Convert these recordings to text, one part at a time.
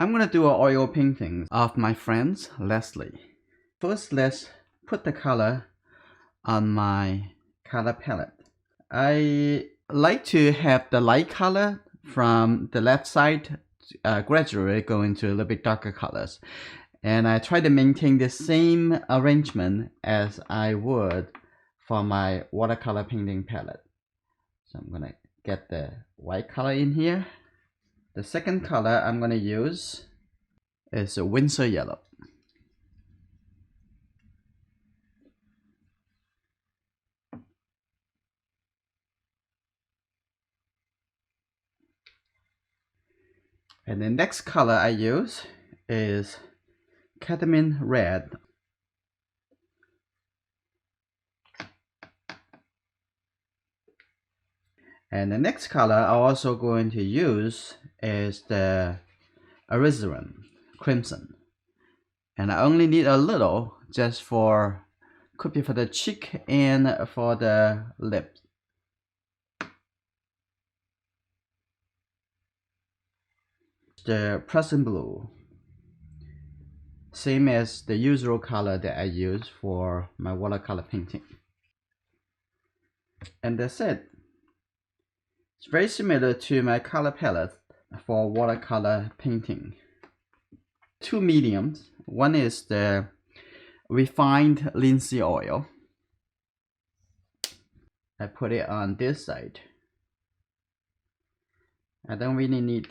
I'm gonna do an oil painting of my friend Leslie. First, let's put the color on my color palette. I like to have the light color from the left side gradually go into a little bit darker colors. And I try to maintain the same arrangement as I would for my watercolor painting palette. So I'm gonna get the white color in here. The second color I'm gonna use is a winter yellow. And the next color I use is cadmium red. And the next color I'm also going to use is the alizarin crimson. And I only need a little just for, could be for the cheek and for the lips. The present blue, same as the usual color that I use for my watercolor painting. And that's it. It's very similar to my color palette for watercolor painting. Two mediums. One is the refined linseed oil. I put it on this side. I don't really need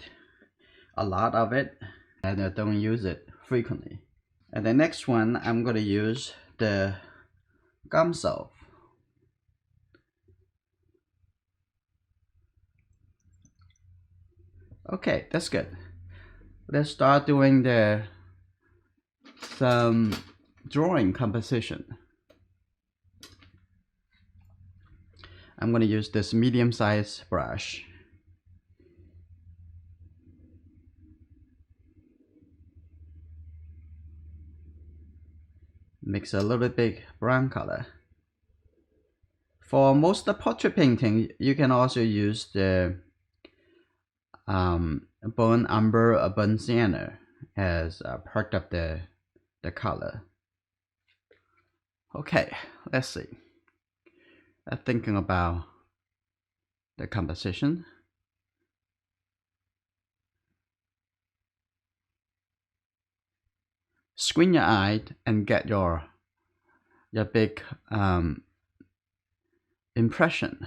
a lot of it, and I don't use it frequently. And the next one, I'm going to use the Gamsol. Okay, that's good. Let's start doing some drawing composition. I'm going to use this medium-sized brush. Mix a little bit brown color. For most of the portrait painting, you can also use the burnt umber or burnt sienna as part of the color. Okay, let's see. Thinking about the composition. Squint your eye and get your big impression.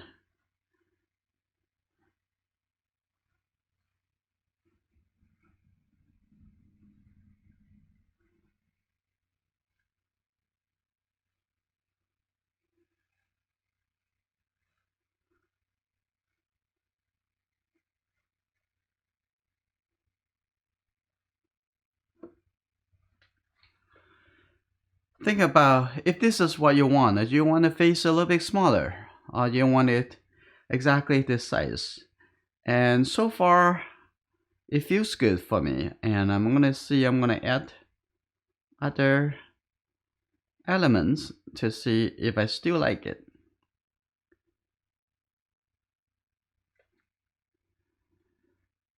Think about if this is what you want. Do you want the face a little bit smaller, or do you want it exactly this size? And so far, it feels good for me. And I'm gonna add other elements to see if I still like it.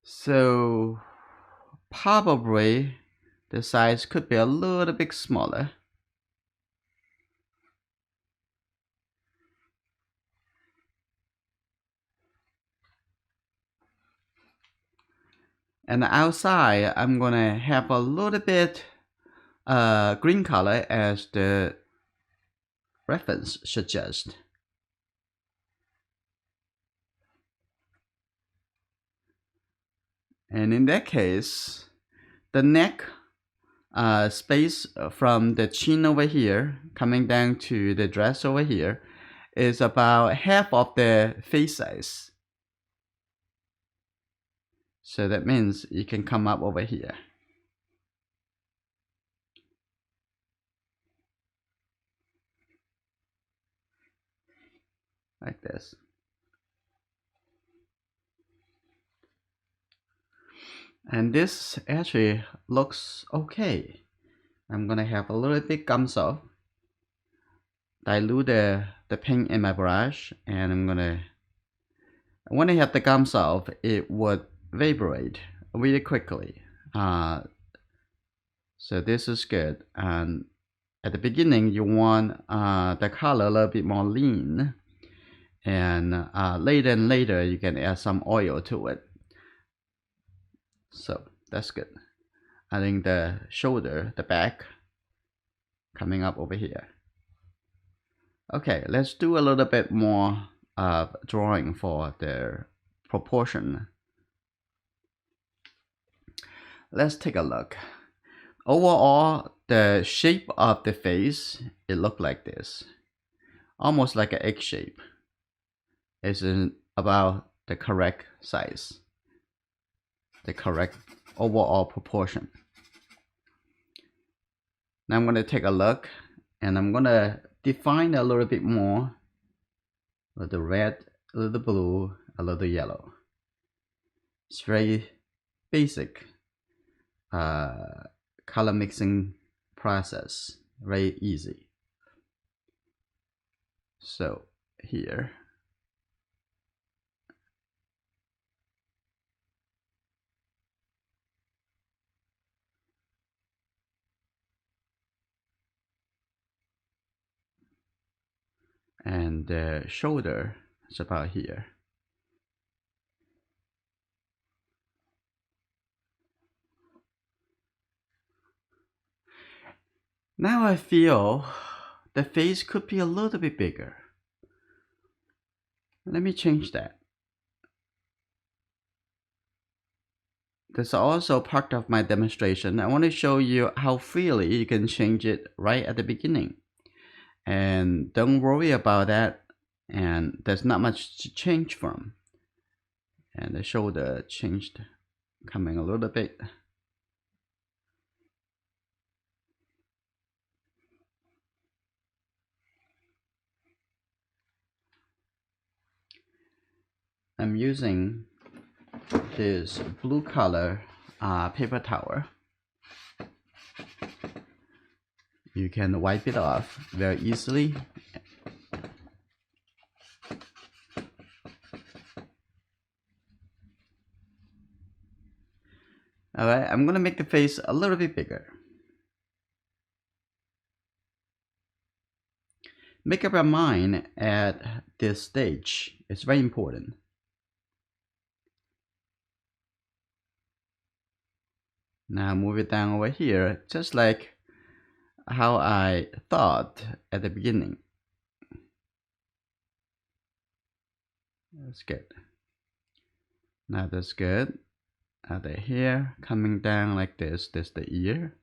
So probably the size could be a little bit smaller. And the outside, I'm gonna have a little bit green color as the reference suggests. And in that case, the neck space from the chin over here coming down to the dress over here is about half of the face size. So that means you can come up over here. Like this. And this actually looks okay. I'm gonna have a little bit Gamsol. Dilute the paint in my brush, and I'm gonna, when I have the Gamsol, it would evaporate really quickly. So this is good. And at the beginning, you want the color a little bit more lean. And later and later, you can add some oil to it. So that's good. Adding the shoulder, the back, coming up over here. Okay, let's do a little bit more drawing for the proportion. Let's take a look. Overall, the shape of the face, it looked like this. Almost like an egg shape. It's about the correct size. The correct overall proportion. Now I'm going to take a look and I'm going to define a little bit more. A little red, a little blue, a little yellow. It's very basic color mixing process, very easy. So here, and the shoulder is about here. Now I feel the face could be a little bit bigger. Let me change that. This is also part of my demonstration. I want to show you how freely you can change it right at the beginning. And don't worry about that. And there's not much to change from. And the shoulder changed, coming a little bit. I'm using this blue color paper towel. You can wipe it off very easily. Alright, I'm gonna make the face a little bit bigger. Make up your mind at this stage. It's very important. Now move it down over here, just like how I thought at the beginning. That's good. Now that's good. Now the hair coming down like this. This is the ear.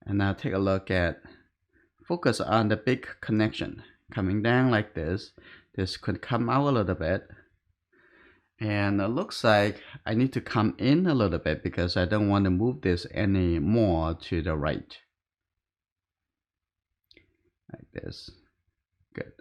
And now take a look at, focus on the big connection. Coming down like this. This could come out a little bit. And it looks like I need to come in a little bit because I don't want to move this any more to the right. Like this. Good.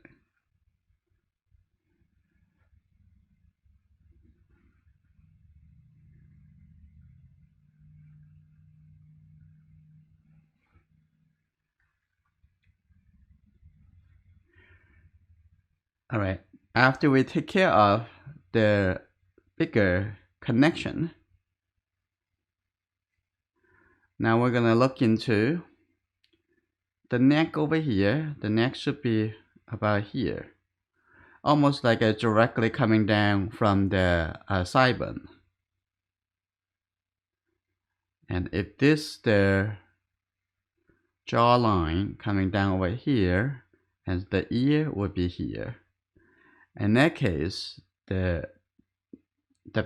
All right. After we take care of the bigger connection, now we're gonna look into the neck over here. The neck should be about here, almost like it's directly coming down from the side bone. And if this the jawline coming down over here, and the ear would be here. In that case, the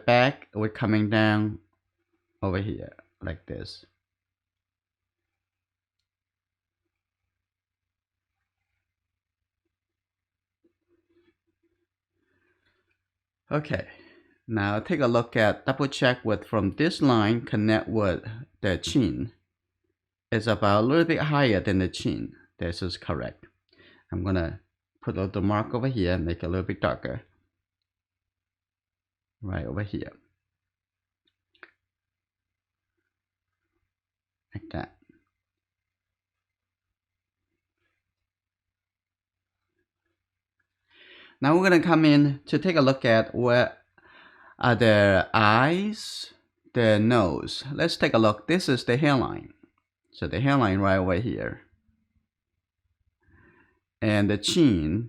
back would coming down over here like this. Okay, now take a look at, double check with from this line connect with the chin. It's about a little bit higher than the chin. This is correct. I'm gonna put a little mark over here, make it a little bit darker. Right over here. Like that. Now we're going to come in to take a look at where are the eyes, the nose. Let's take a look. This is the hairline. So the hairline right over here. And the chin.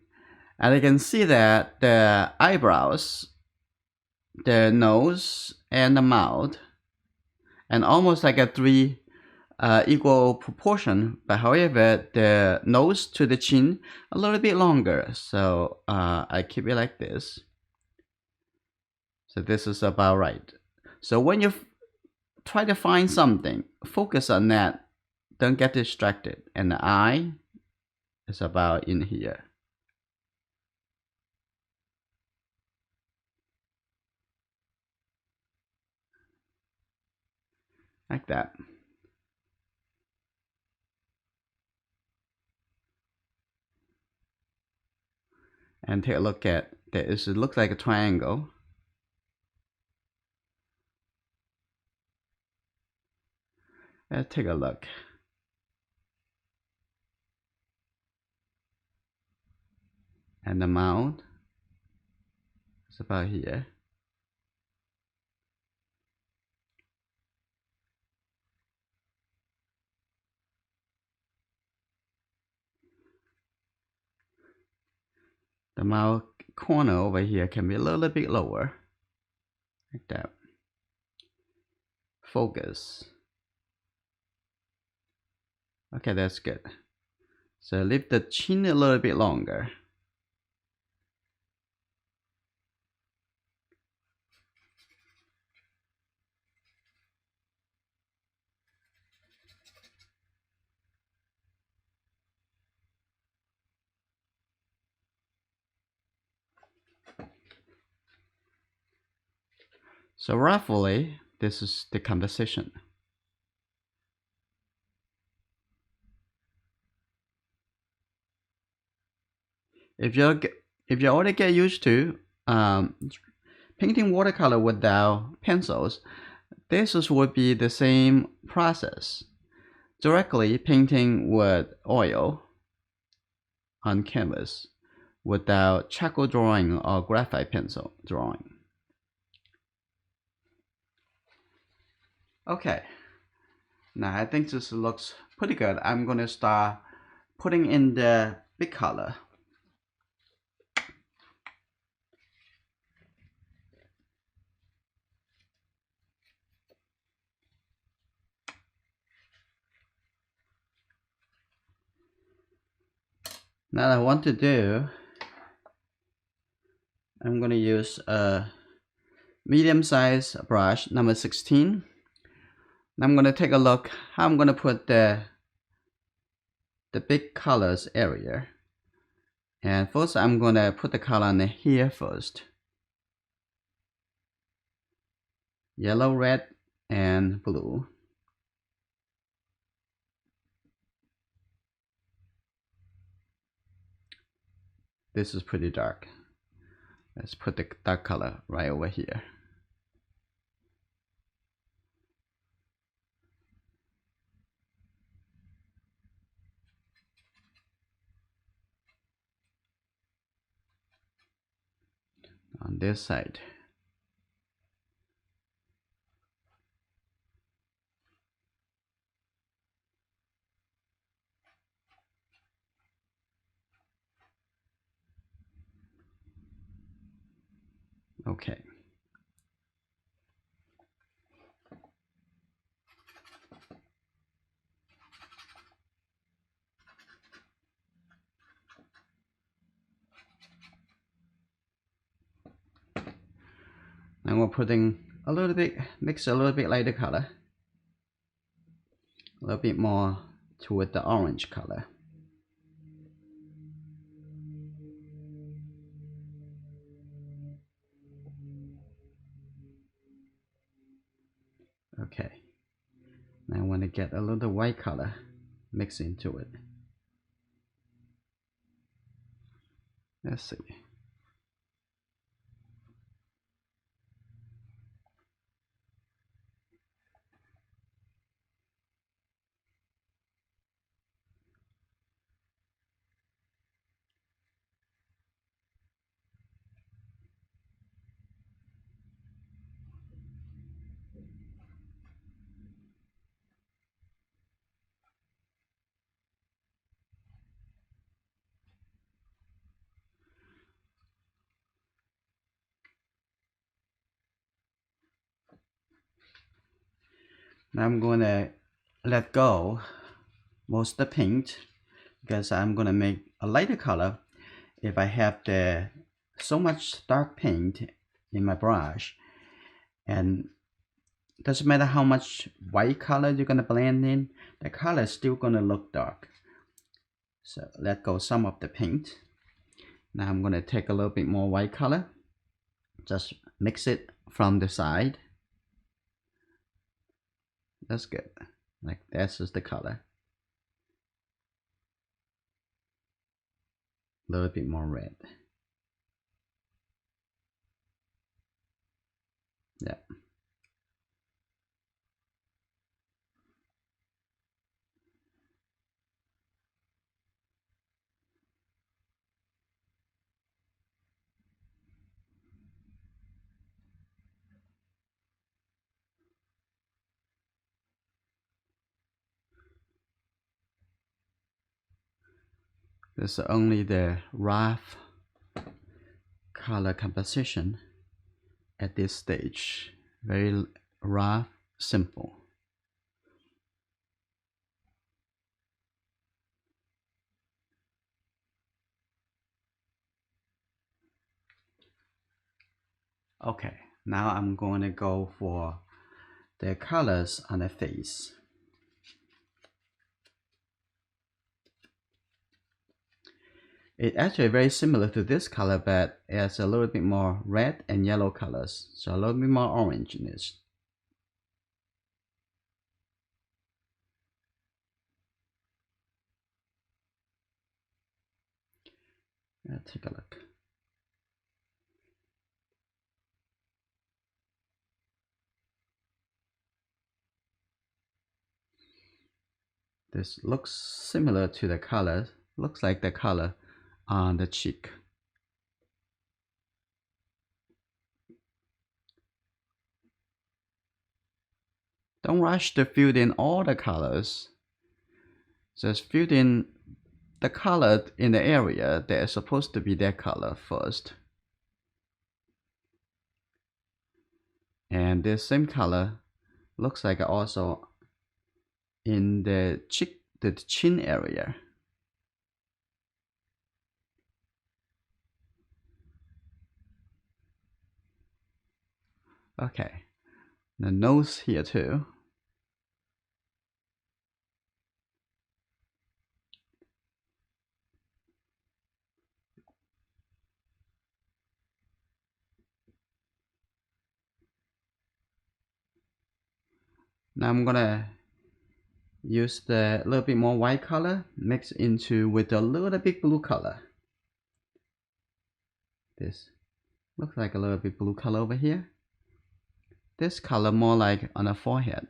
And you can see that the eyebrows, the nose, and the mouth, and almost like a three equal proportion, but however the nose to the chin a little bit longer, so I keep it like this. So this is about right. So when you try to find something, focus on that, don't get distracted. And the eye is about in here, like that. And take a look at this. It looks like a triangle. Let's take a look. And the mouth is about here. The mouth corner over here can be a little bit lower, like that. Focus. Okay, that's good. So leave the chin a little bit longer. So roughly, this is the composition. If you already get used to painting watercolor without pencils, this would be the same process. Directly painting with oil on canvas without charcoal drawing or graphite pencil drawing. Okay, now I think this looks pretty good. I'm gonna start putting in the big color. Now what I want to do, I'm gonna use a medium size brush, number 16. I'm gonna take a look how I'm gonna put the big colors area. And first I'm gonna put the color on here first. Yellow, red, and blue. This is pretty dark. Let's put the dark color right over here. On this side. Okay. Now we're putting a little bit, mix a little bit lighter color. A little bit more toward the orange color. Okay. Now I want to get a little white color mix into it. Let's see. Now I'm going to let go most of the paint because I'm going to make a lighter color. If I have so much dark paint in my brush, and doesn't matter how much white color you're going to blend in, the color is still going to look dark. So let go some of the paint. Now I'm going to take a little bit more white color, just mix it from the side. That's good. Like that's just the color. A little bit more red. Yeah. This is only the rough color composition at this stage. Very rough, simple. Okay, now I'm going to go for the colors on the face. It's actually very similar to this color, but it has a little bit more red and yellow colors, so a little bit more orange in this. Take a look. This looks similar to the color, looks like the color on the cheek. Don't rush to fill in all the colors. Just fill in the color in the area that is supposed to be that color first. And this same color looks like also in the cheek, the chin area. Okay, the nose here too. Now I'm gonna use the little bit more white color mixed into with a little bit blue color. This looks like a little bit blue color over here. This color more like on the forehead.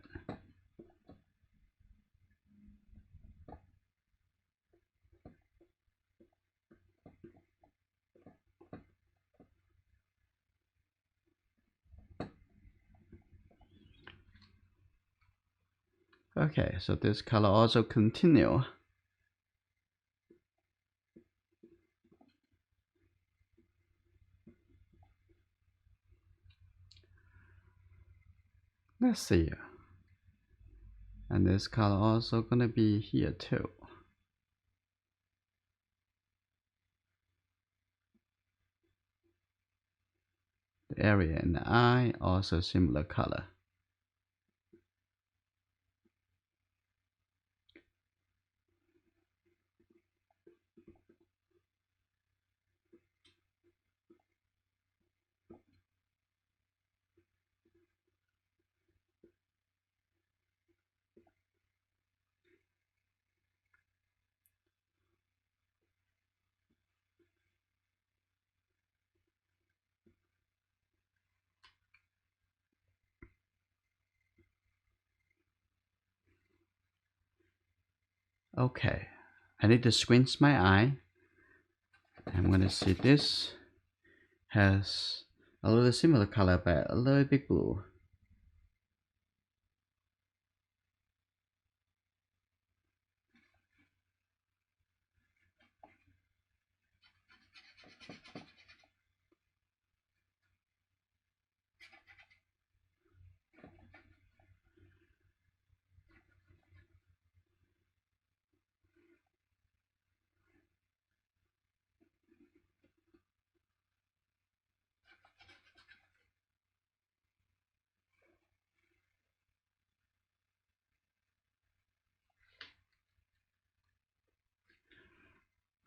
Okay, so this color also continue. Let's see. And this color also gonna be here too. The area in the eye also similar color. Okay, I need to squint my eye. I'm gonna see this has a little similar color but a little bit blue.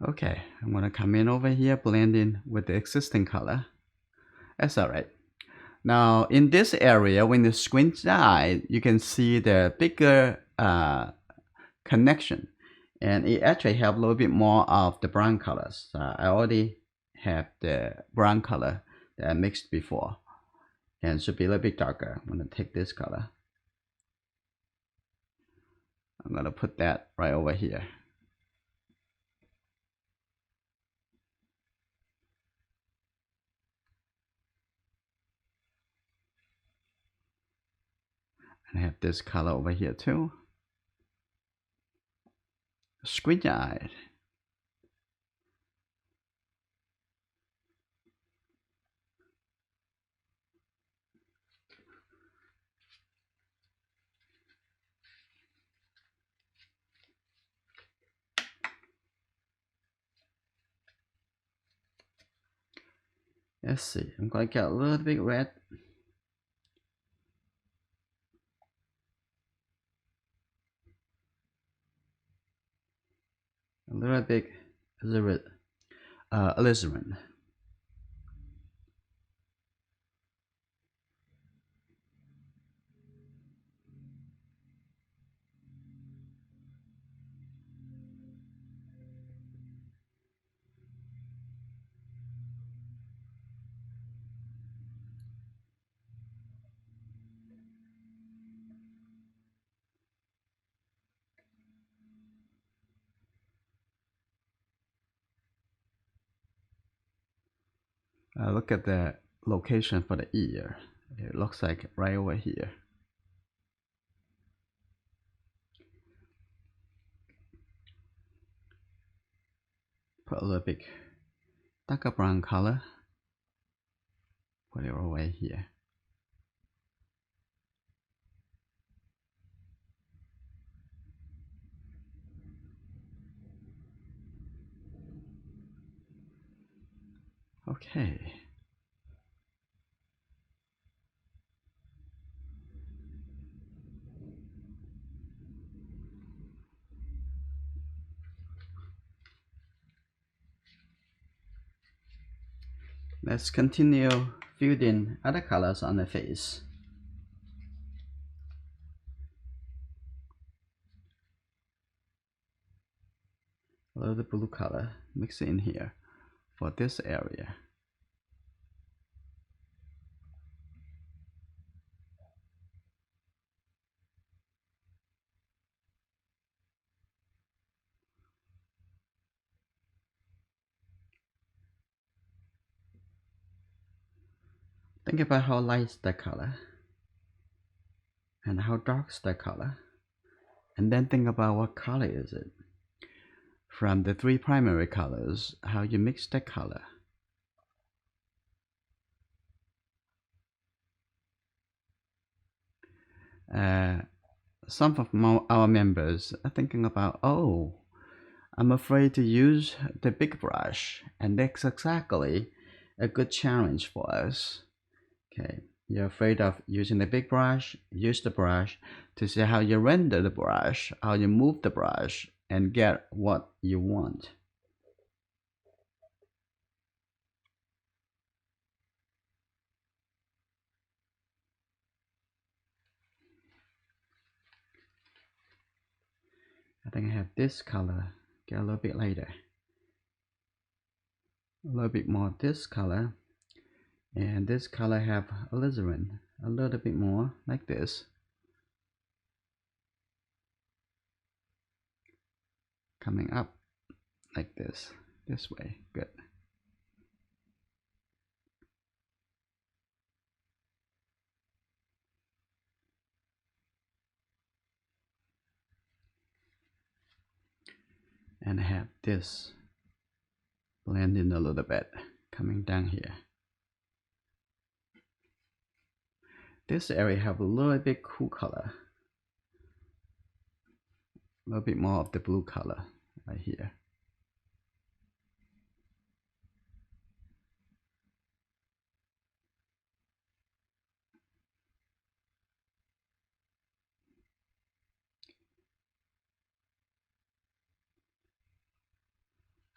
Okay, I'm gonna come in over here, blend in with the existing color. That's all right. Now in this area, when you squint the eye, you can see the bigger connection, and it actually have a little bit more of the brown colors. I already have the brown color that I mixed before, and should be a little bit darker. I'm gonna take this color. I'm gonna put that right over here. And I have this color over here too. Squint your eye. Let's see, I'm gonna get a little bit red. A little bit alizarin. Look at the location for the ear. It looks like right over here. Put a little bit darker brown color. Put it over here. Okay. Let's continue filling other colors on the face. A little blue color, mix it in here for this area. Think about how light is the color and how dark is the color, and then think about what color is it. From the three primary colors, how you mix the color. Some of our members are thinking about, oh, I'm afraid to use the big brush, and that's exactly a good challenge for us. Okay, you're afraid of using the big brush, use the brush to see how you render the brush, how you move the brush, and get what you want. I think I have this color, get a little bit lighter. A little bit more this color, and this color have alizarin, a little bit more like this. Coming up like this way, good. And I have this blend in a little bit, coming down here. This area have a little bit cool color, a little bit more of the blue color right here.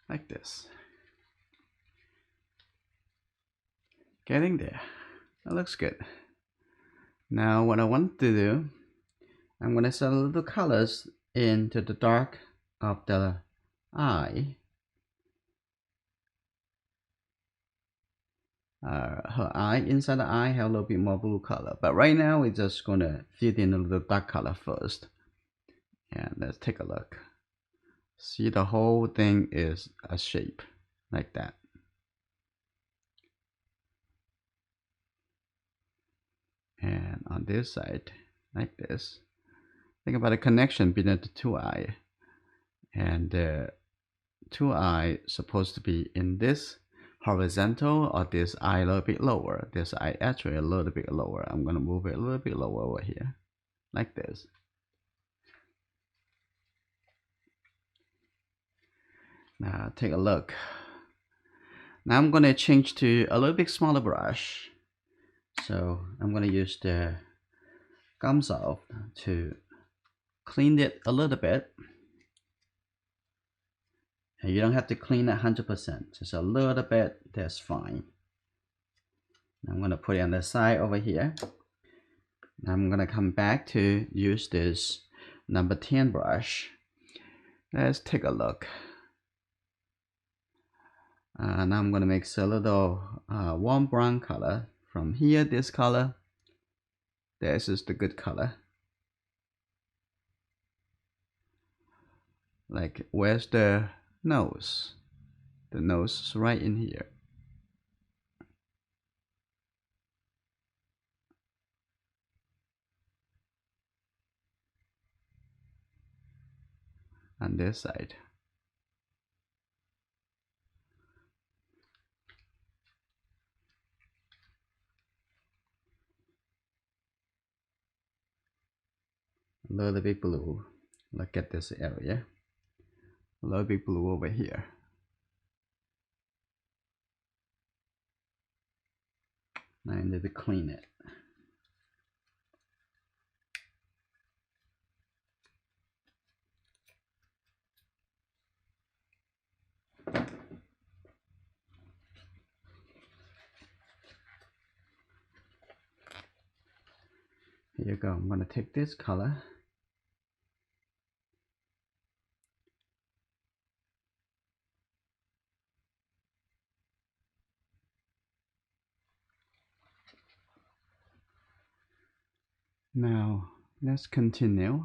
like this. Getting there. That looks good. Now what I want to do, I'm going to set a little colors into the dark of the eye. Her eye, inside the eye, have a little bit more blue color. But right now, we're just going to fit in a little dark color first. And let's take a look. See, the whole thing is a shape like that. And on this side, like this. Think about the connection between the two eyes. And the two eyes supposed to be in this horizontal, or this eye a little bit lower. This eye actually a little bit lower. I'm going to move it a little bit lower over here, like this. Now take a look. Now I'm going to change to a little bit smaller brush. So I'm going to use the Gamsol to clean it a little bit. And you don't have to clean it 100%, just a little bit, that's fine. I'm going to put it on the side over here. I'm going to come back to use this number 10 brush. Let's take a look. Now I'm going to mix a little warm brown color from here. This color, this is the good color. Like, where's the nose? The nose is right in here. On this side. A little bit blue. Look at this area. A little bit blue over here. Now I need to clean it. Here you go. I'm going to take this color. Now let's continue.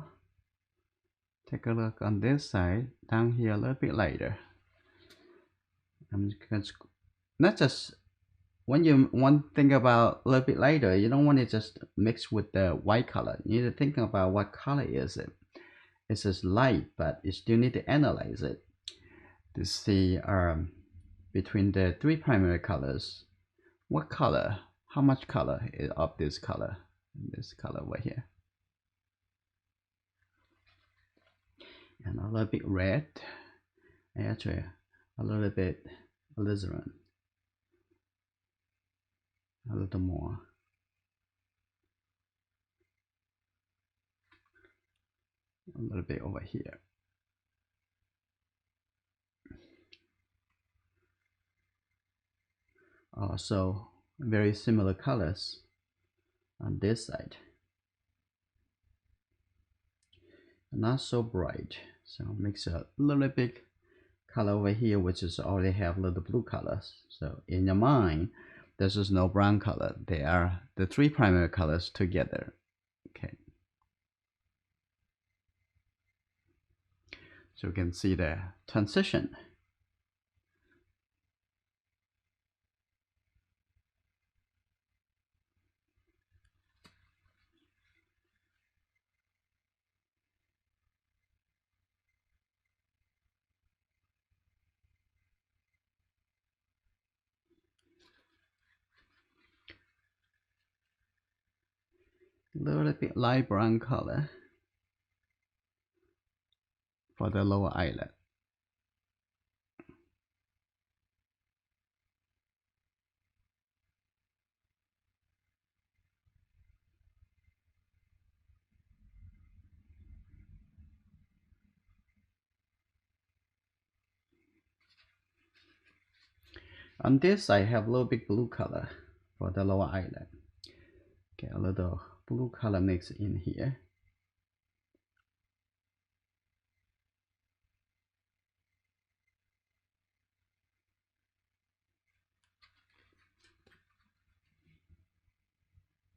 Take a look on this side, down here a little bit later. I'm just not just when you want to think about a little bit later, you don't want to just mix with the white color. You need to think about what color is it. It's just light, but you still need to analyze it to see between the three primary colors, what color, how much color is of this color over here. And a little bit red, actually a little bit alizarin, a little more. A little bit over here. Also very similar colors on this side. Not so bright, so mix a little bit color over here, which is already have a little blue colors. So in your mind, this is no brown color. They are the three primary colors together. Okay. So you can see the transition. A little bit light brown color for the lower eyelid. On this, I have a little bit blue color for the lower eyelid. Get a little blue color mix in here.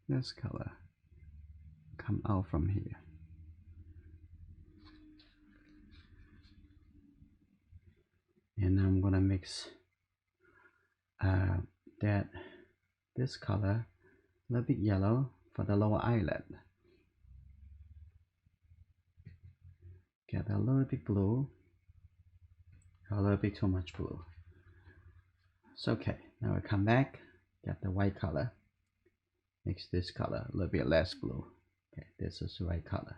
This color come out from here. And I'm gonna mix this color, a little bit yellow for the lower eyelid. Get a little bit blue, a little bit too much blue. It's okay. Now I come back, get the white color, mix this color, a little bit less blue. Okay, this is the right color.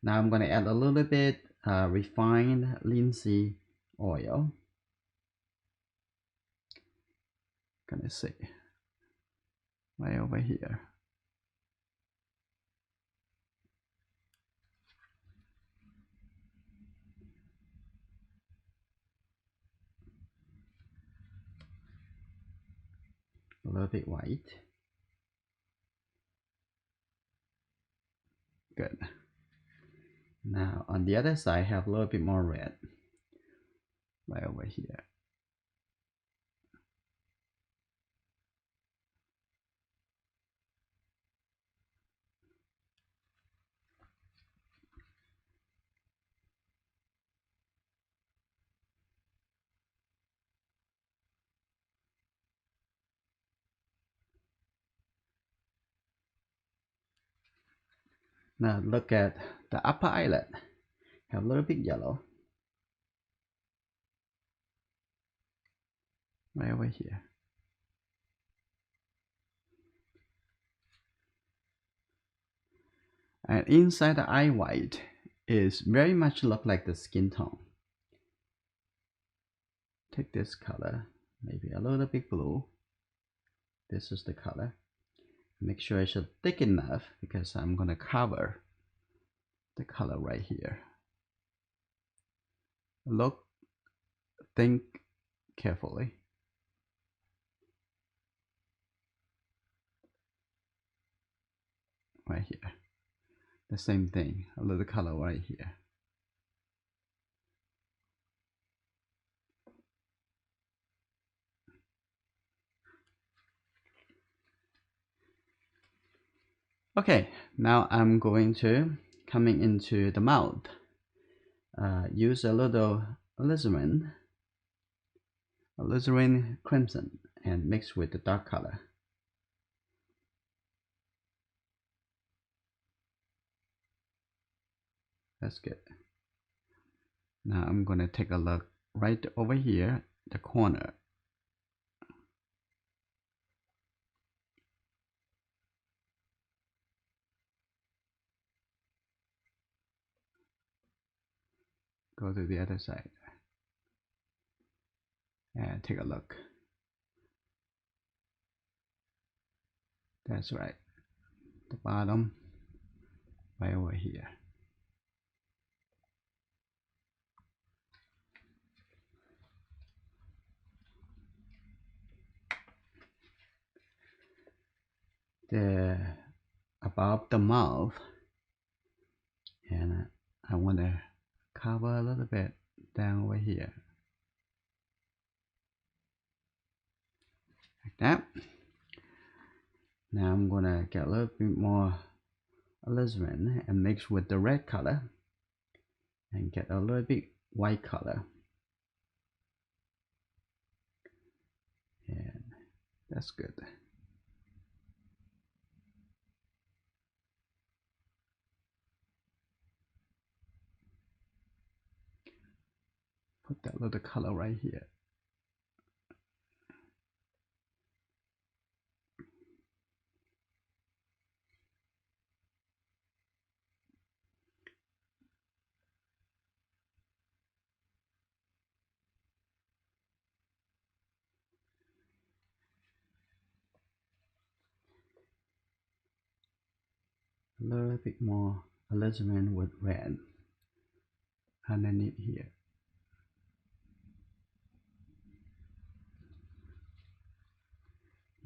Now I'm gonna add a little bit refined linseed oil. Gonna see right over here. A little bit white. Good. Now on the other side, have a little bit more red right over here. Now look at the upper eyelid. Have a little bit yellow right over here. And inside the eye white is very much look like the skin tone. Take this color, maybe a little bit blue. This is the color. Make sure it's thick enough because I'm gonna cover the color right here. Look, think carefully. Right here. The same thing, a little color right here. Okay, now I'm going to coming into the mouth. Use a little alizarin crimson and mix with the dark color. That's good. Now I'm gonna take a look right over here, the corner. Go to the other side and take a look. That's right. The bottom right over here. The above the mouth, and I want to cover a little bit down over here like that. Now I'm gonna get a little bit more alizarin and mix with the red color and get a little bit white color, and that's good. Put that little color right here. A little bit more alizarin with red underneath here.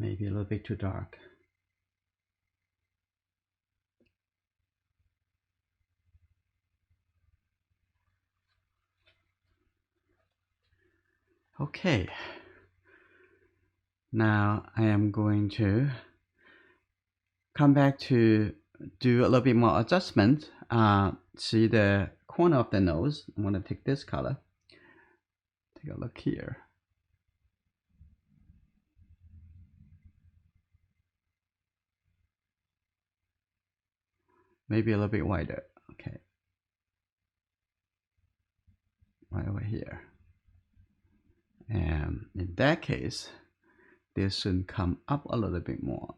Maybe a little bit too dark. Okay, now I am going to come back to do a little bit more adjustment. See the corner of the nose. I'm going to take this color. Take a look here. Maybe a little bit wider. Okay, right over here. And in that case, this should come up a little bit more.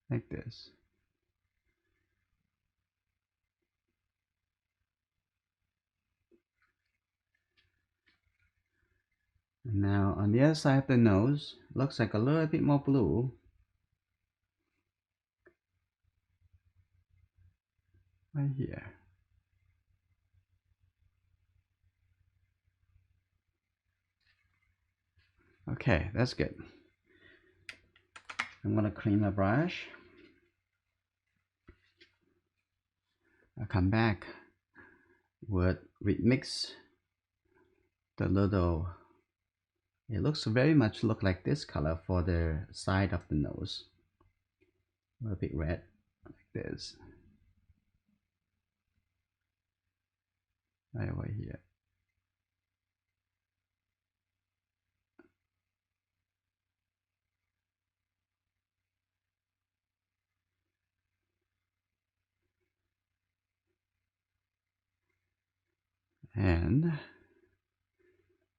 Like this. And now on the other side of the nose, looks like a little bit more blue. Right here. Okay, that's good. I'm gonna clean my brush. I'll come back with remix the little, it looks very much look like this color for the side of the nose. A little bit red, like this. Right over here. And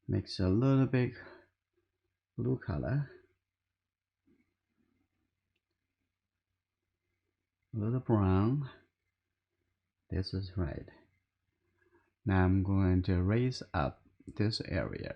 mix a little bit blue color, a little brown. This is right. Now I'm going to raise up this area.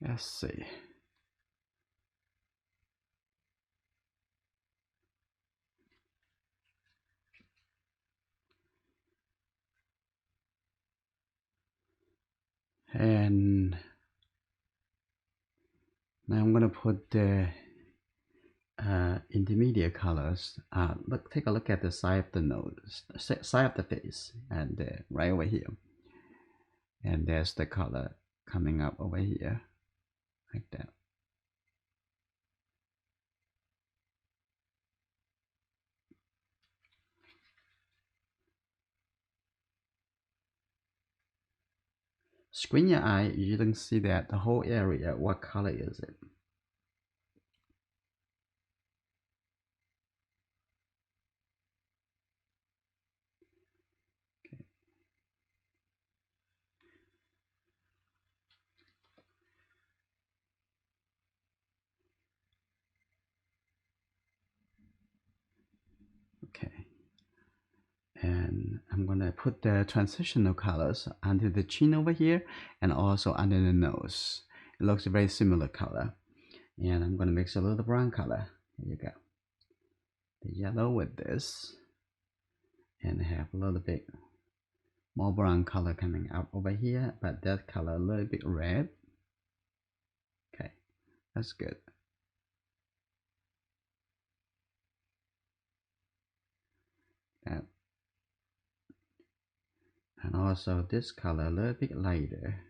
Let's see. And now I'm gonna put the intermediate colors. Take a look at the side of the nose, side of the face, and right over here. And there's the color coming up over here, like that. Squint your eye, you don't see that the whole area. What color is it? Okay. And I'm gonna put the transitional colors under the chin over here and also under the nose. It looks a very similar color. And I'm gonna mix a little brown color. There you go. The yellow with this. And have a little bit more brown color coming up over here, but that color a little bit red. Okay, that's good. That. And also this color a little bit lighter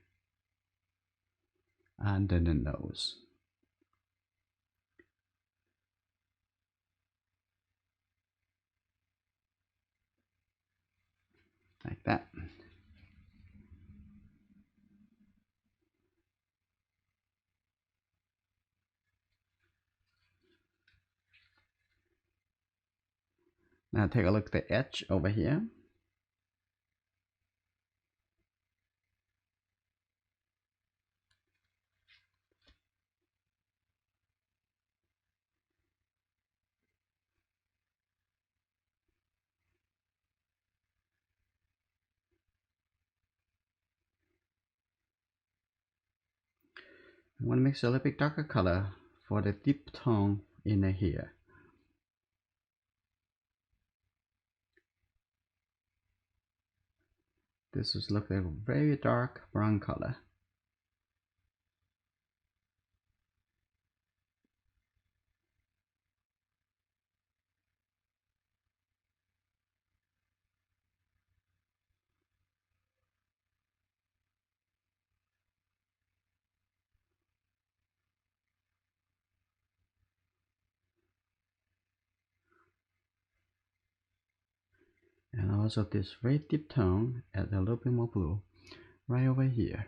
under the nose. Like that. Now take a look at the edge over here. I want to mix a little bit darker color for the deep tone in here. This is look like a very dark brown color. And also this very deep tone, add a little bit more blue right over here.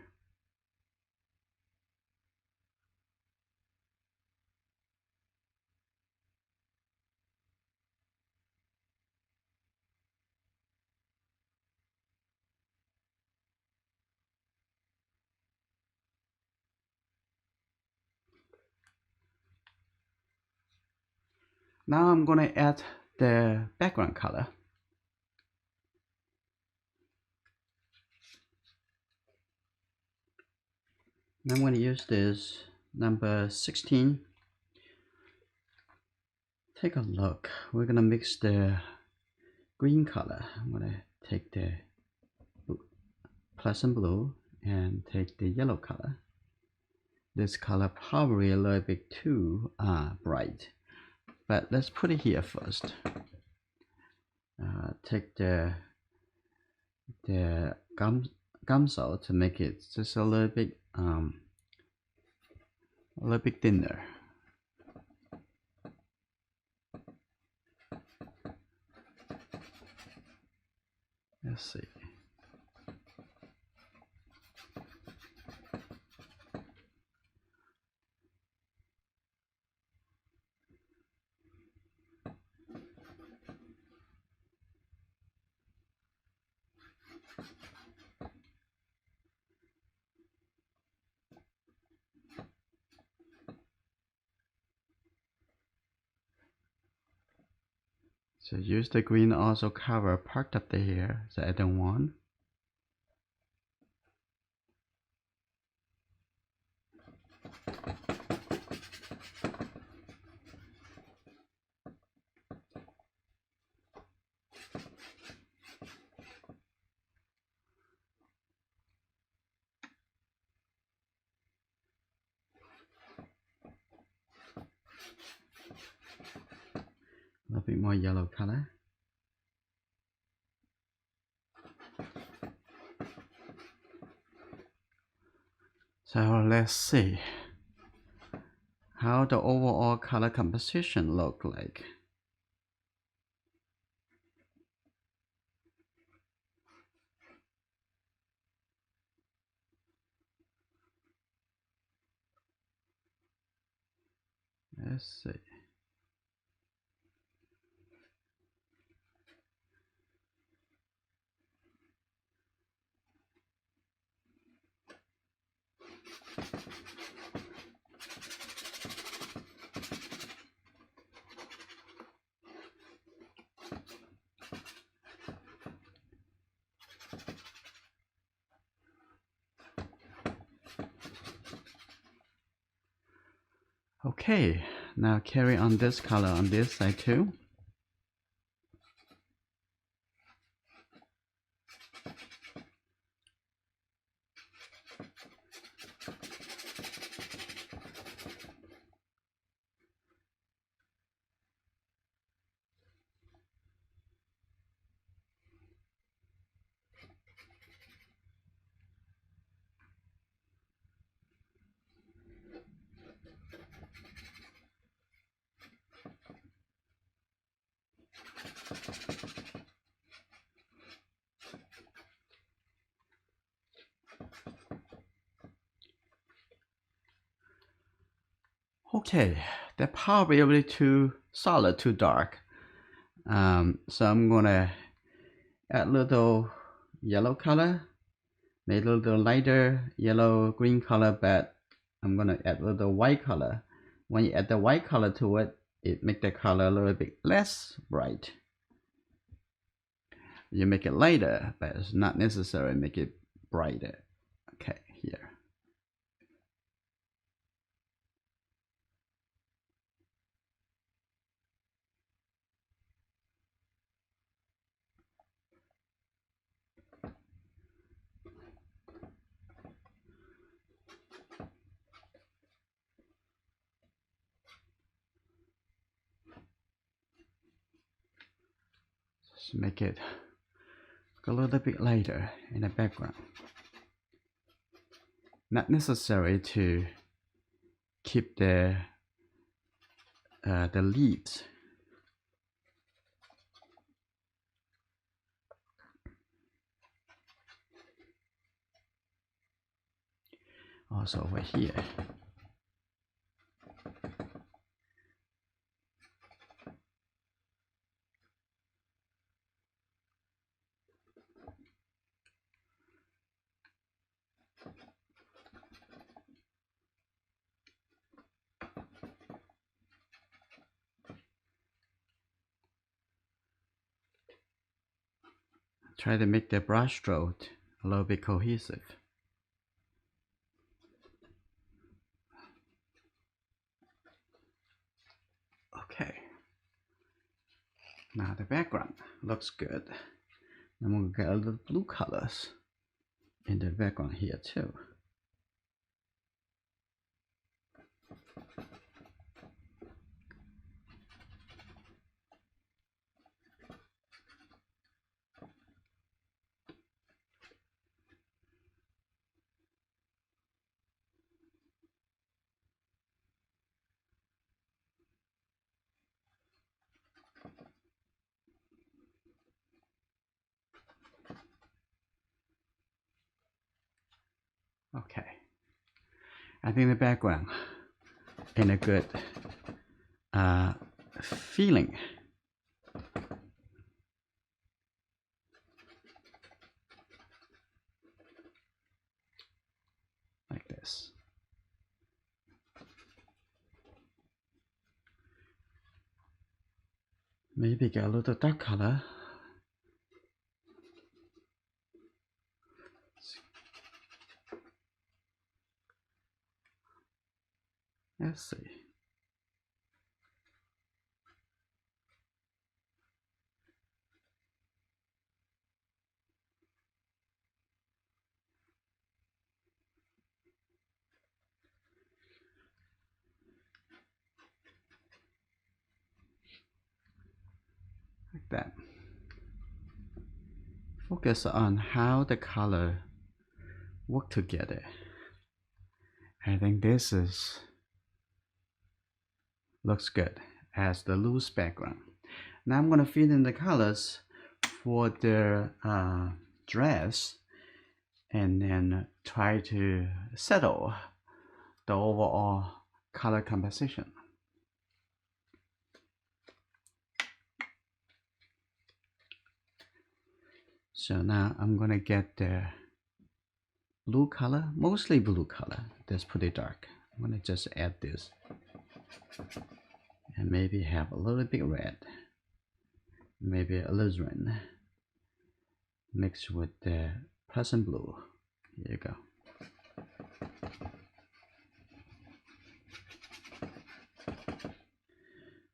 Now I'm gonna add the background color. And I'm gonna use this number 16. Take a look. We're gonna mix the green color. I'm gonna take the pleasant blue and take the yellow color. This color probably a little bit too bright, but let's put it here first. Take the Gamsol to make it just a little bit thinner. Let's see. So use the green also cover part of the hair that I don't want. A little bit more yellow color. So let's see how the overall color composition look like. Let's see. Okay, now carry on this color on this side too. Okay, they're probably too solid, too dark. So I'm gonna add a little yellow color, make a little lighter yellow green color, but I'm gonna add a little white color. When you add the white color to it, it make the color a little bit less bright. You make it lighter, but it's not necessary make it brighter. Okay, here. Just make it a little bit lighter in the background. Not necessary to keep the leaves. Also over here. Try to make the brush stroke a little bit cohesive. Okay. Now the background looks good. I'm gonna get a little blue colors in the background here too. Okay. I think the background in a good feeling. Like this. Maybe get a little dark color. Let's see. Like that. Focus on how the color work together. I think this looks good as the loose background. Now I'm gonna fill in the colors for the dress and then try to settle the overall color composition. So now I'm gonna get the blue color, mostly blue color. That's pretty dark. I'm gonna just add this and maybe have a little bit red, maybe alizarin mixed with the pleasant blue. Here you go.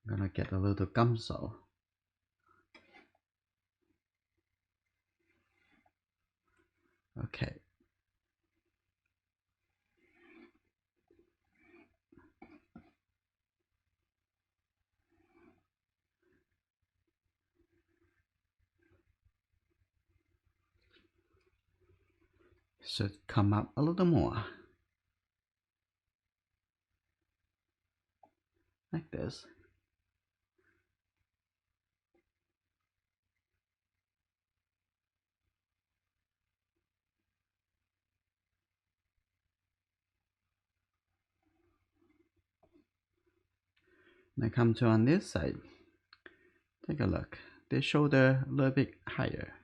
I'm gonna get a little Gamsol. Okay. Should come up a little more. Like this. Now come to on this side. Take a look. The shoulder a little bit higher.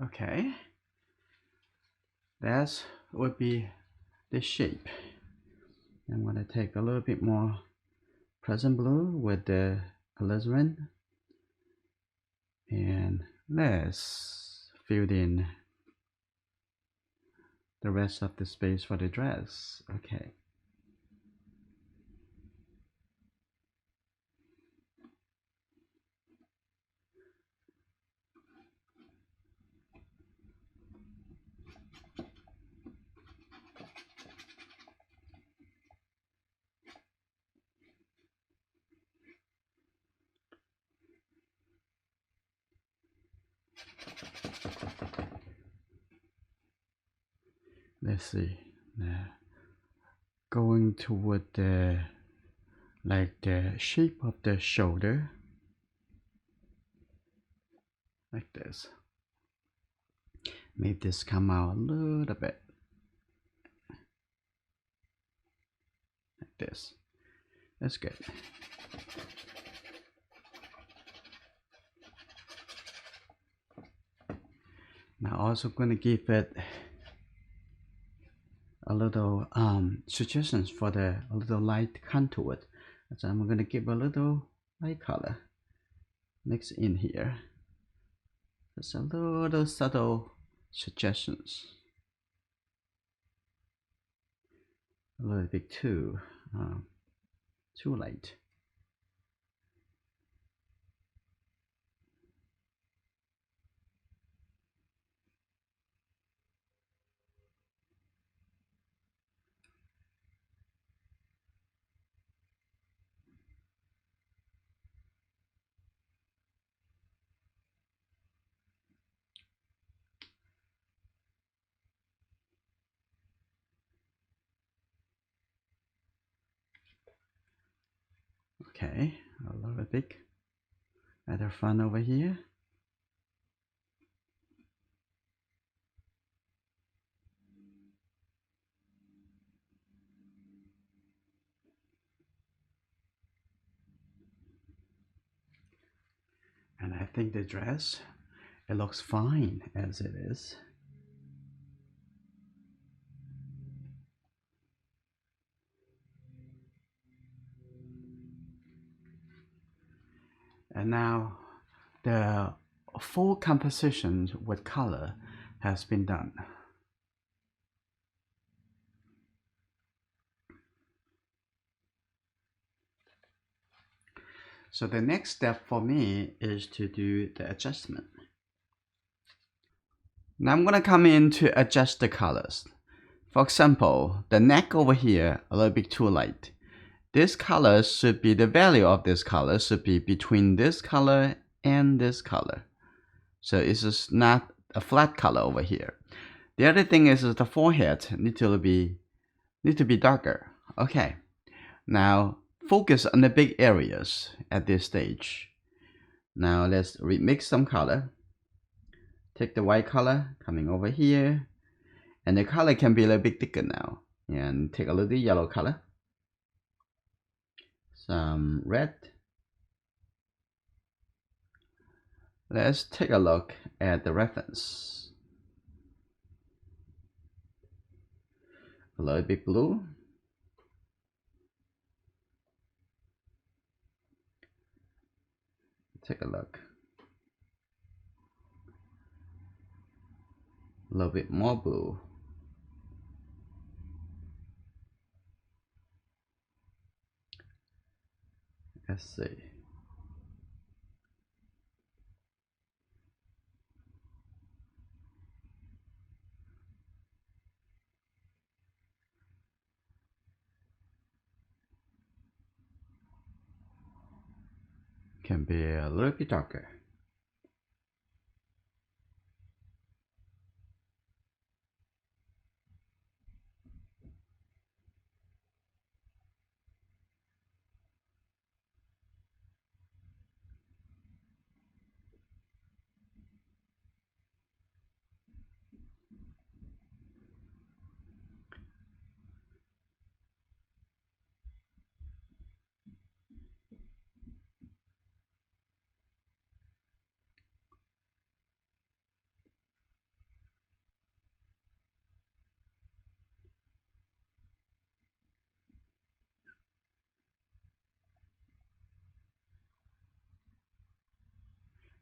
Okay, that would be the shape. I'm going to take a little bit more present blue with the alizarin, and let's fill in the rest of the space for the dress. Okay. Let's see. Going toward the the shape of the shoulder, like this. Make this come out a little bit, like this. That's good. Now also gonna give it a little suggestions for a little light contour. So I'm gonna give a little light color mix in here. Just a little subtle suggestions. A little bit too light. Okay, a little bit at the front over here. And I think the dress, it looks fine as it is. And now the full composition with color has been done. So the next step for me is to do the adjustment. Now I'm going to come in to adjust the colors. For example, the neck over here, a little bit too light. This color should be, the value of this color should be between this color and this color. So it's just not a flat color over here. The other thing is the forehead need to be darker. Okay, now focus on the big areas at this stage. Now let's remix some color. Take the white color coming over here, and the color can be a little bit thicker now. And take a little yellow color, some red. Let's take a look at the reference. A little bit blue. Take a look. A little bit more blue. Let's see. can be a little bit darker.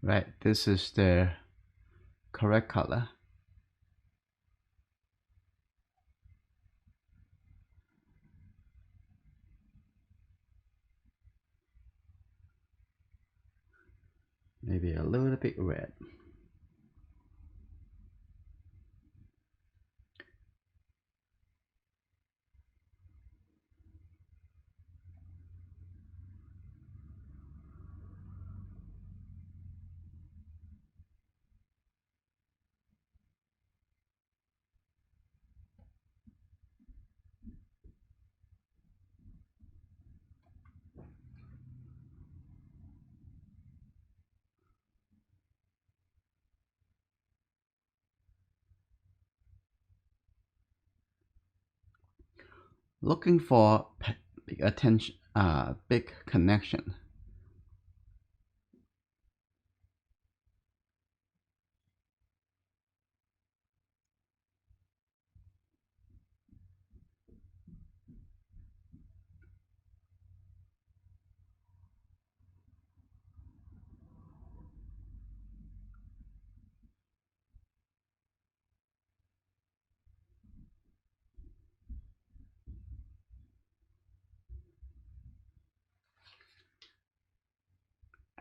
Right, this is the correct color. Maybe a little bit red. Looking for big attention, big connection.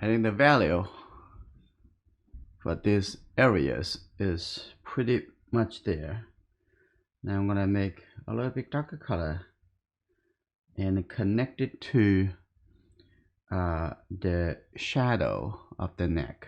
I think the value for these areas is pretty much there. Now I'm gonna make a little bit darker color and connect it to the shadow of the neck.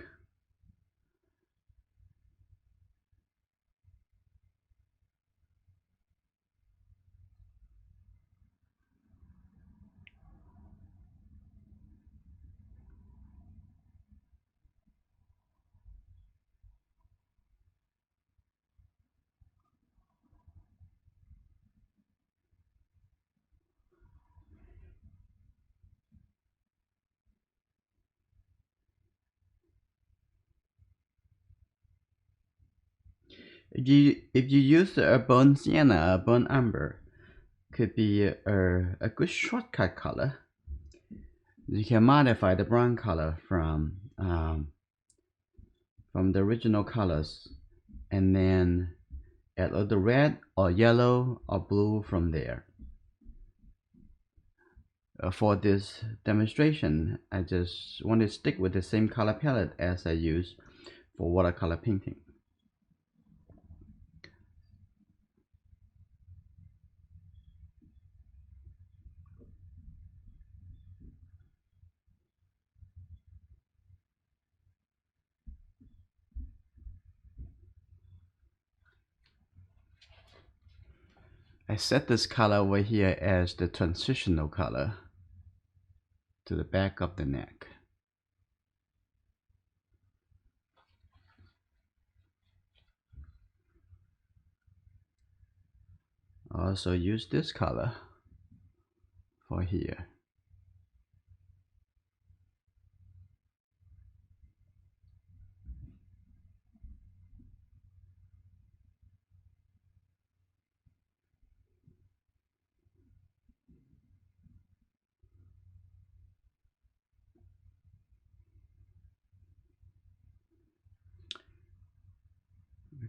If you use a burnt sienna, a burnt umber, could be a good shortcut color. You can modify the brown color from the original colors, and then add a little red or yellow or blue from there. For this demonstration, I just want to stick with the same color palette as I use for watercolor painting. I set this color over here as the transitional color to the back of the neck. Also use this color for here.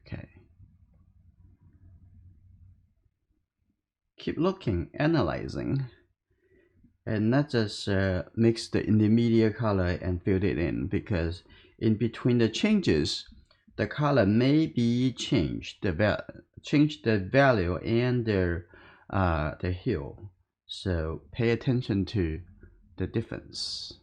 Okay. Keep looking, analyzing, and not just mix the intermediate color and fill it in, because in between the changes, the color may be changed, change the value and the hue. So pay attention to the difference.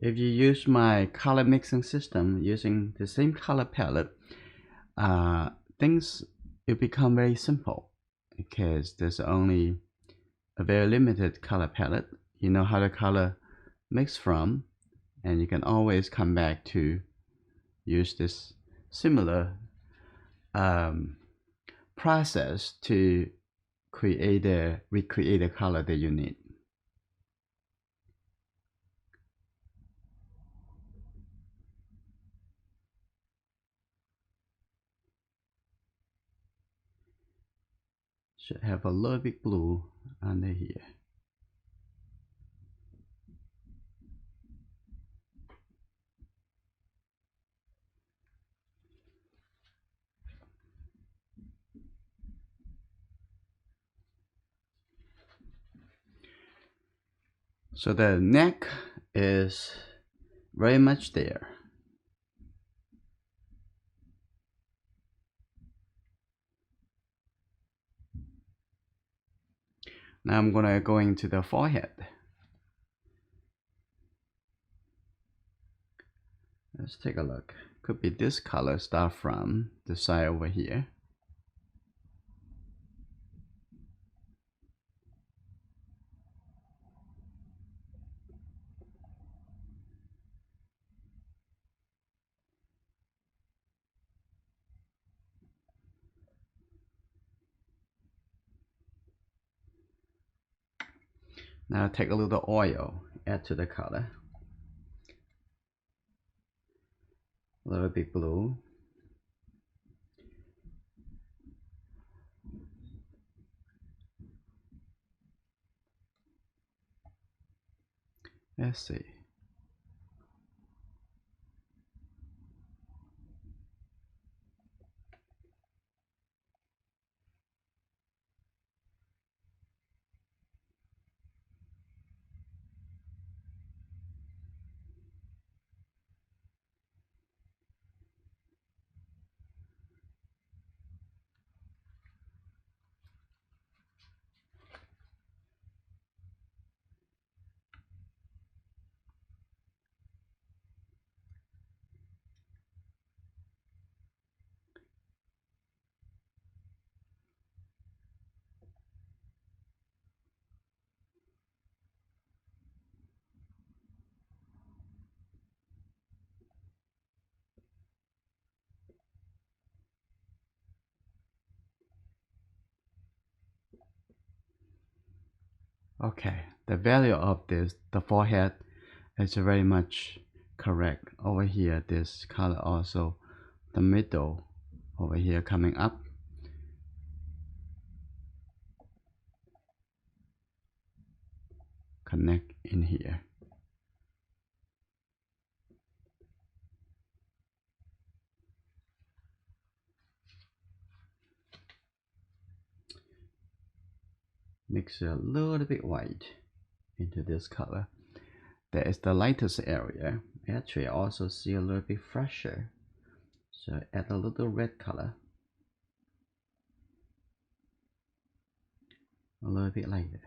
If you use my color mixing system using the same color palette, things will become very simple because there's only a very limited color palette. You know how the color mix from, and you can always come back to use this similar process to recreate the color that you need. Should have a little bit blue under here. So the neck is very much there. Now I'm gonna go into the forehead. Let's take a look. Could be this color, start from the side over here. Now take a little oil, add to the color. A little bit blue. Let's see. Okay, the value of the forehead is very much correct. Over here, this color also, the middle over here coming up. Connect in here. Mix a little bit white into this color. That is the lightest area. Actually, I also see a little bit fresher. So add a little red color. A little bit lighter.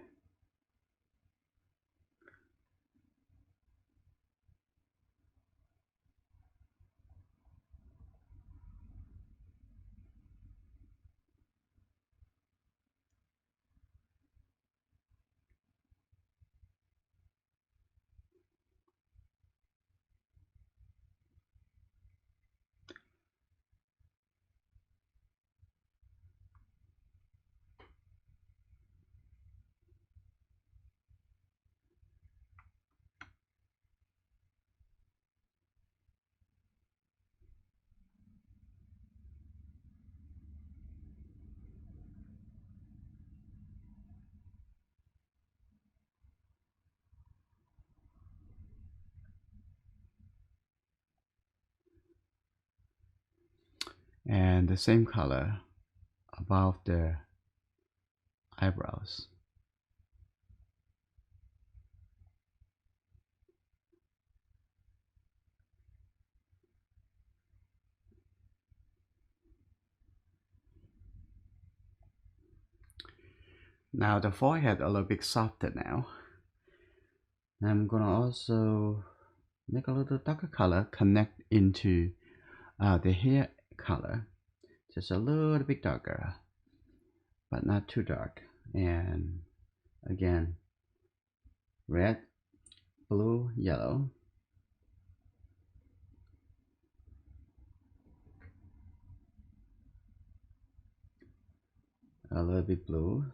And the same color above the eyebrows. Now the forehead a little bit softer now. I'm gonna also make a little darker color connect into the hair color, just a little bit darker, but not too dark. And again, red, blue, yellow. A little bit blue.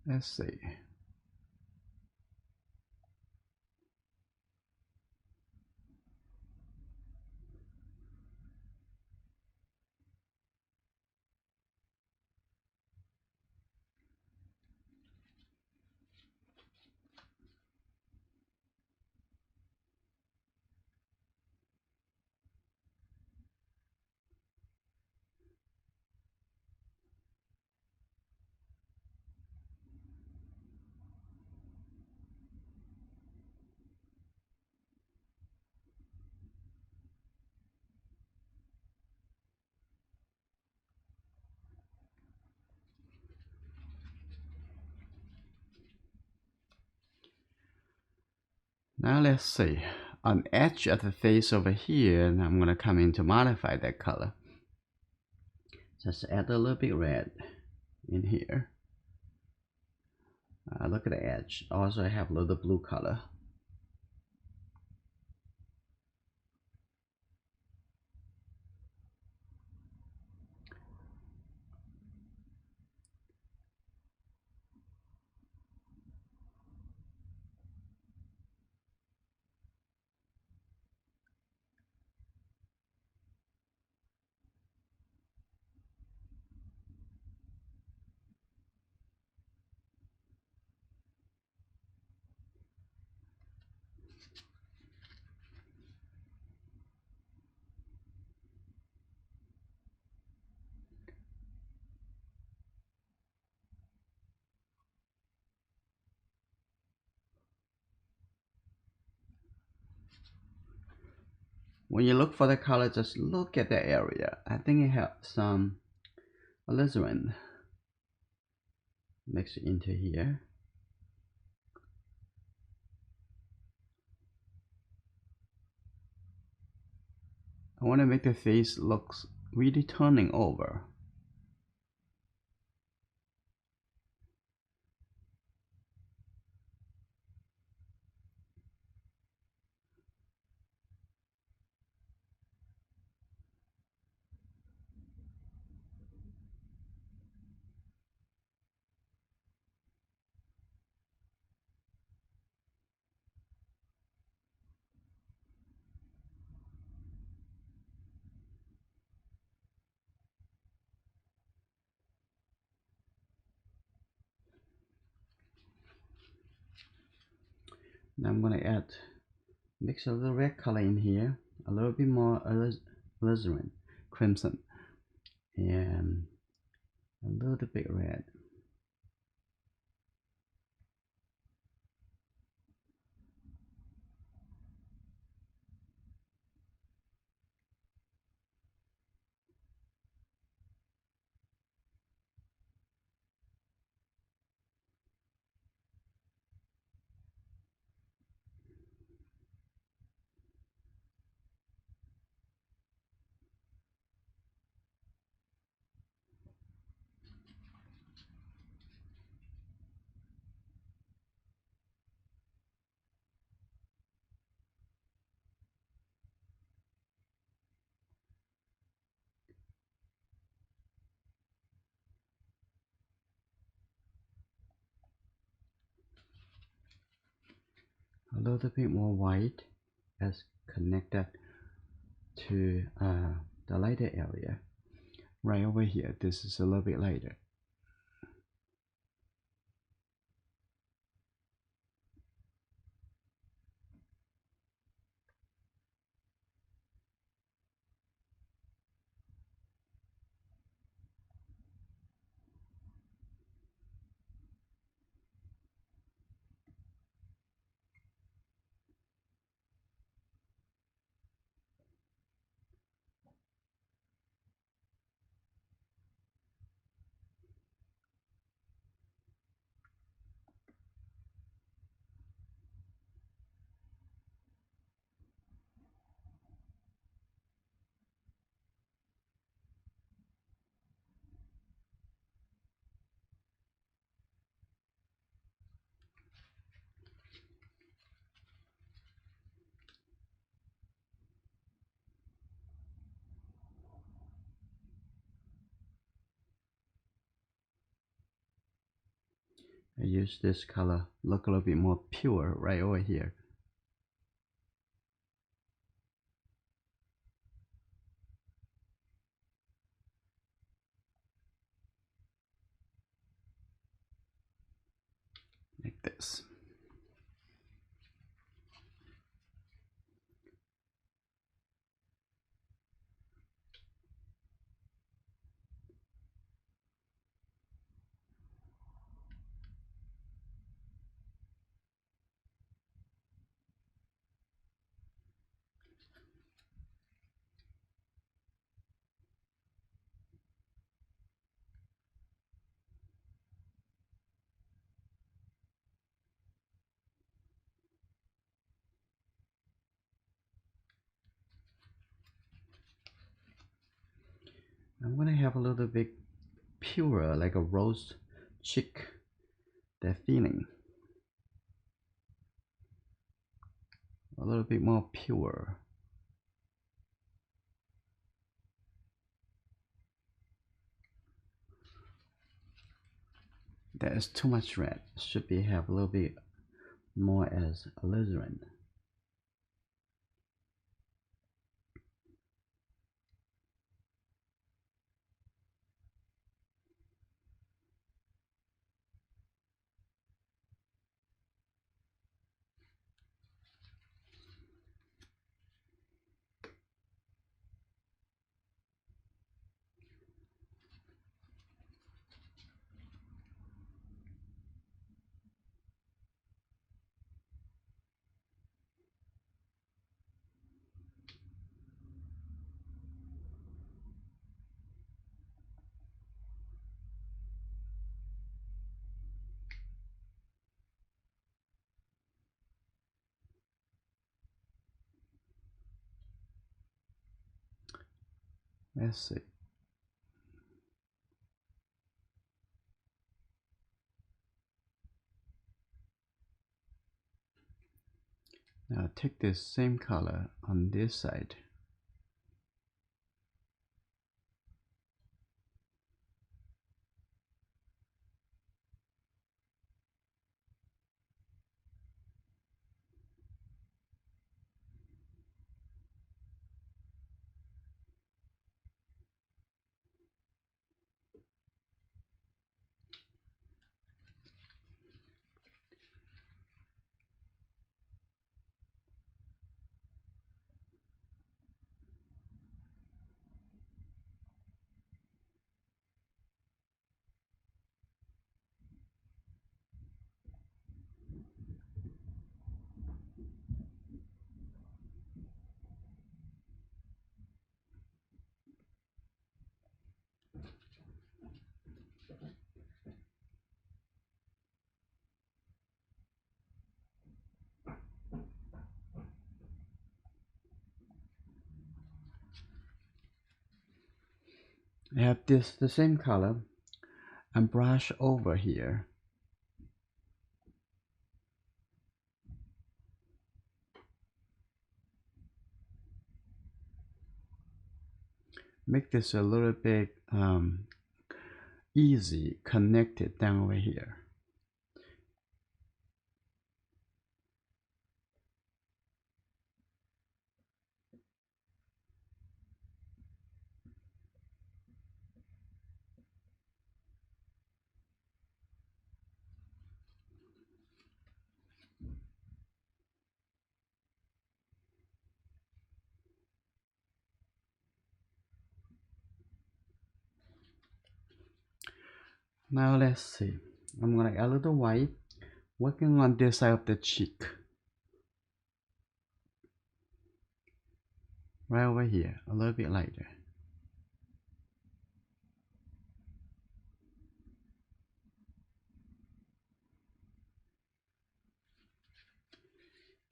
Let's see. Now let's see. On the edge of the face over here, and I'm gonna come in to modify that color. Just add a little bit red in here. Look at the edge. Also, I have a little blue color. When you look for the color, just look at the area. I think it has some alizarin mixed into here. I want to make the face looks really turning over. Now I'm going to mix a little red color in here, a little bit more alizarin, crimson, and a little bit red. A little bit more white as connected to the lighter area. Right over here, this is a little bit lighter. I use this color, look a little bit more pure right over here. Like this. I'm gonna have a little bit purer, like a rose cheek, that feeling. A little bit more pure. That is too much red. Should be have a little bit more as alizarin. Let's see. Now take this same color on this side. I have this the same color and brush over here. Make this a little bit easy connected down over here. Now let's see. I'm gonna add a little white, working on this side of the cheek. Right over here, a little bit lighter.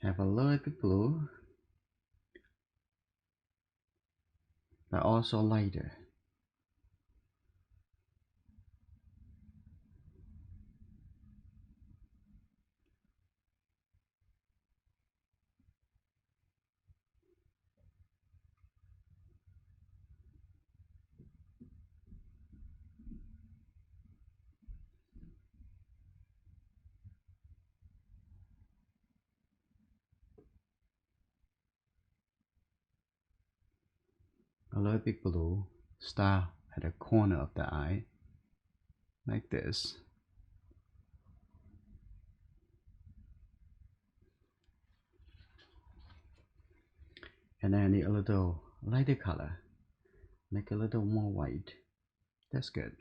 Have a little bit blue, but also lighter. a little bit blue star at the corner of the eye, like this. And then I need a little lighter color, make a little more white. That's good.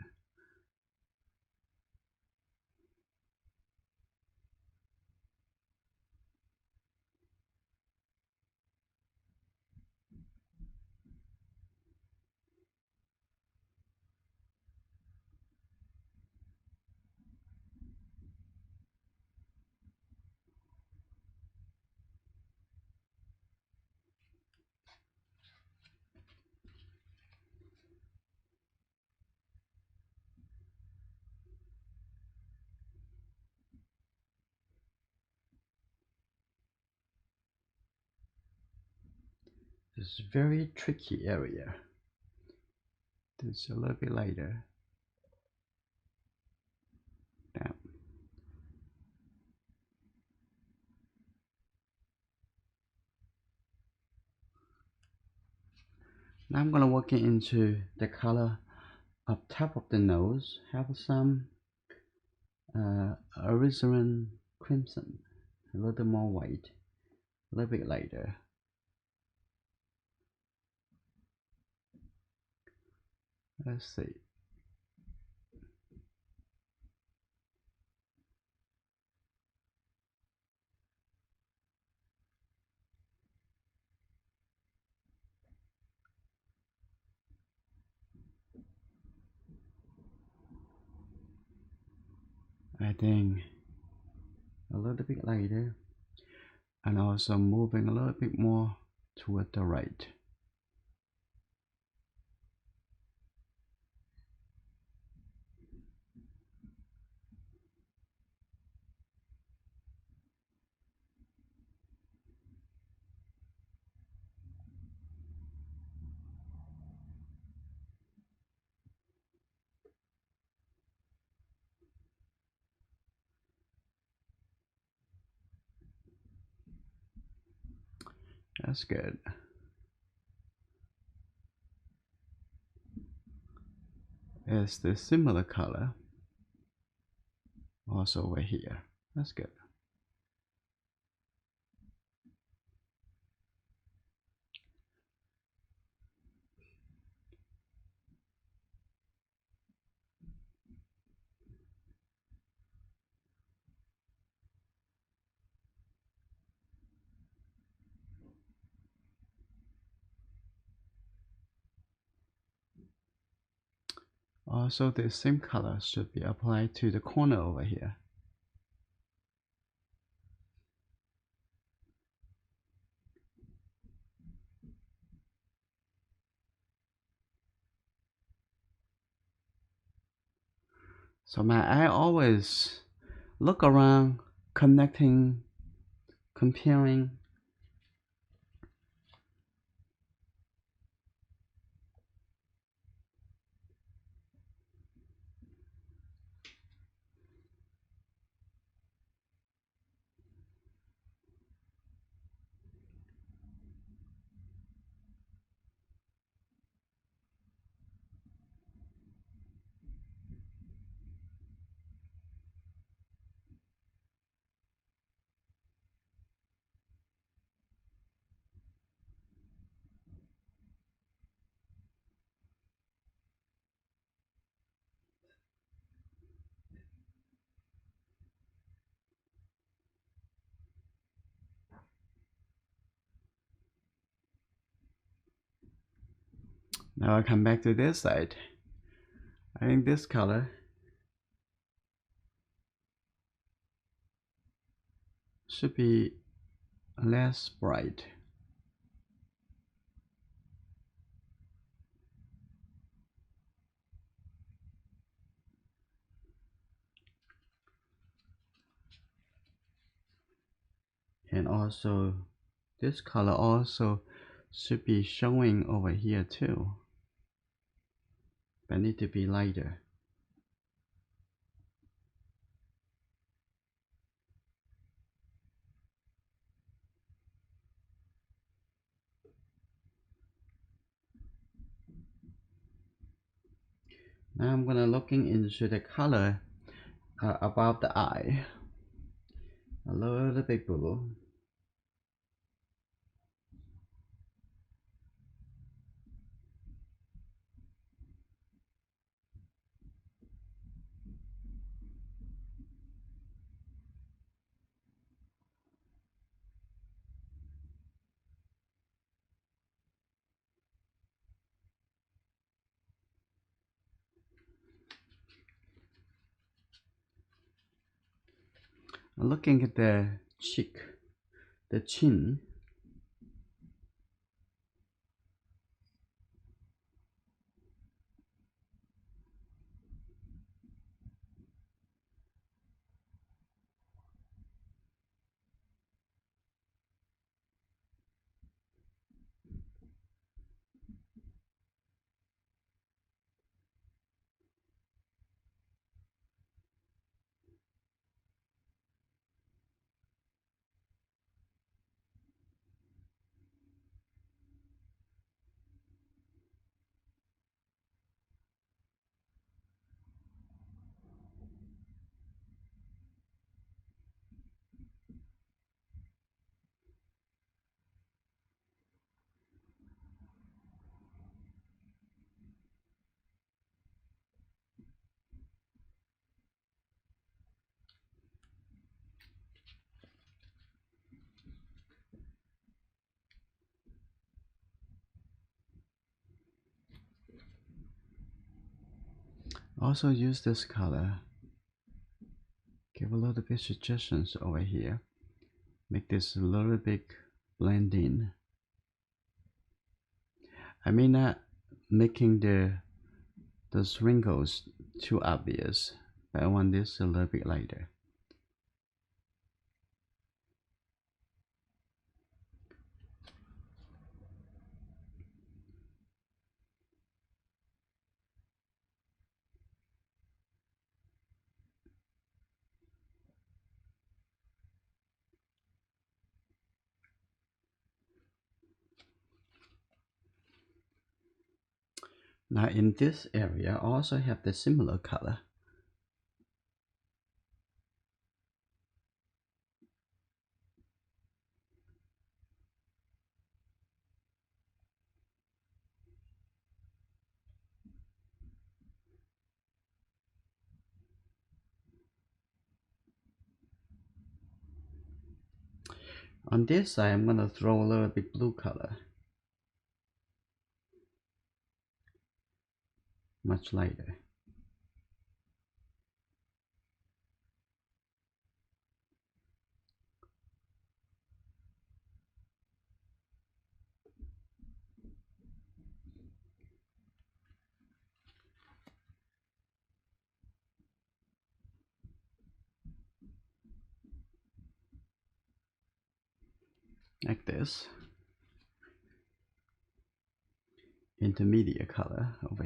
It's a very tricky area. It's a little bit lighter. Down. Now I'm gonna work it into the color up top of the nose. Have some alizarin crimson, a little more white, a little bit lighter. Let's see. I think a little bit lighter, and also moving a little bit more toward the right. That's good. It's the similar color also over here. That's good. Also, the same color should be applied to the corner over here. So my eye always look around, connecting, comparing. Now I come back to this side. I think this color should be less bright. And also this color also should be showing over here too, but need to be lighter. Now I'm gonna looking into the color above the eye. A little bit blue. Looking at the cheek, the chin. Also use this color. Give a little bit suggestions over here. Make this a little bit blend in. I may not making those wrinkles too obvious, but I want this a little bit lighter. Now in this area, I also have the similar color. On this side, I'm gonna throw a little bit blue color. Much lighter. Like this. Intermediate color over